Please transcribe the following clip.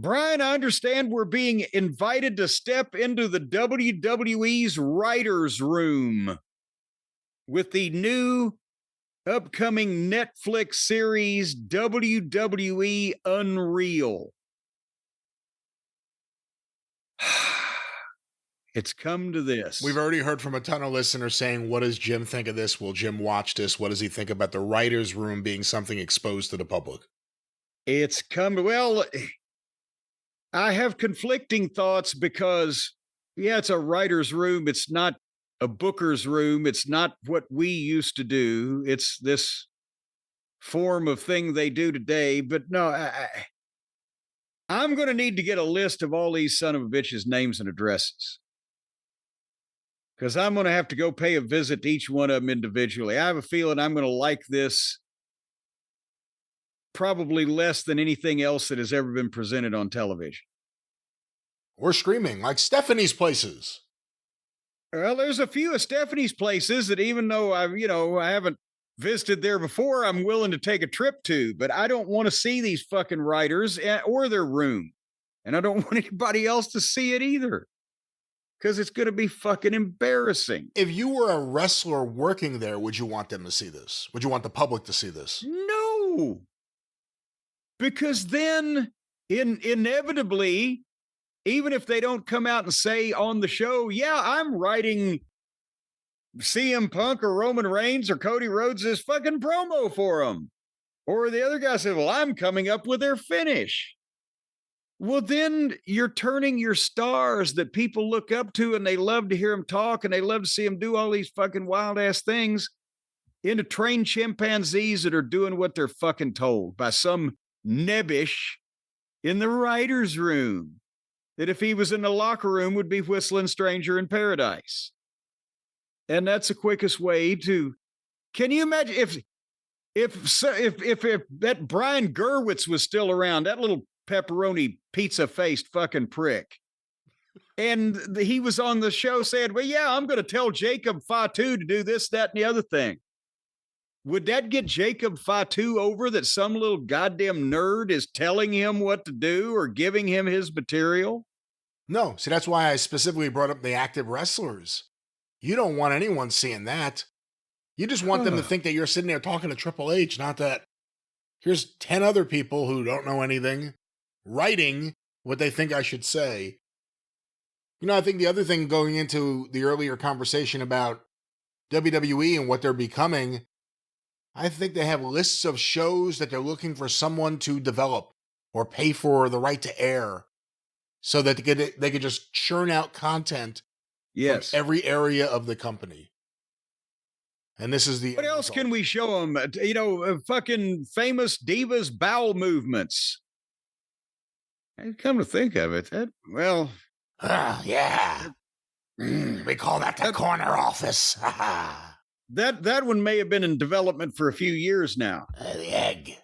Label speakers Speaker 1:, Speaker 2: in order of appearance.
Speaker 1: Brian, I understand we're being invited to step into the WWE's writer's room with the new upcoming Netflix series, WWE Unreal. It's come to this.
Speaker 2: We've already heard from a ton of listeners saying, what does Jim think of this? Will Jim watch this? What does he think about the writer's room being something exposed to the public?
Speaker 1: It's come to, well, I have conflicting thoughts because, yeah, it's a writer's room. It's not a booker's room. It's not what we used to do. It's this form of thing they do today. But no, I'm going to need to get a list of all these son of a bitches' names and addresses, because I'm going to have to go pay a visit to each one of them individually. I have a feeling I'm going to like this probably less than anything else that has ever been presented on television.
Speaker 2: Or streaming, like Stephanie's Places.
Speaker 1: Well, there's a few of Stephanie's Places that, even though I haven't visited there before, I'm willing to take a trip to, but I don't want to see these fucking writers or their room. And I don't want anybody else to see it either, because it's going to be fucking embarrassing.
Speaker 2: If you were a wrestler working there, would you want them to see this? Would you want the public to see this?
Speaker 1: No. Because then inevitably, even if they don't come out and say on the show, yeah, I'm writing CM Punk or Roman Reigns or Cody Rhodes' fucking promo for them. Or the other guy said, well, I'm coming up with their finish. Well, then you're turning your stars that people look up to and they love to hear them talk and they love to see them do all these fucking wild ass things into trained chimpanzees that are doing what they're fucking told by some nebbish in the writer's room that, if he was in the locker room, would be whistling Stranger in Paradise. And that's the quickest way to, can you imagine if that Brian Gerwitz was still around, that little pepperoni pizza faced fucking prick, and he was on the show saying, well, yeah, I'm going to tell Jacob Fatu to do this, that, and the other thing. Would that get Jacob Fatu over that some little goddamn nerd is telling him what to do or giving him his material?
Speaker 2: No. See, that's why I specifically brought up the active wrestlers. You don't want anyone seeing that. You just want them to think that you're sitting there talking to Triple H, not that here's 10 other people who don't know anything writing what they think I should say. You know, I think the other thing, going into the earlier conversation about WWE and what they're becoming, I think they have lists of shows that they're looking for someone to develop or pay for the right to air, so that they could just churn out content from every area of the company. And this is the...
Speaker 1: What else can we show them? Fucking famous divas bowel movements. And come to think of it,
Speaker 2: yeah. We call that the corner office.
Speaker 1: That one may have been in development for a few years now.
Speaker 2: The egg.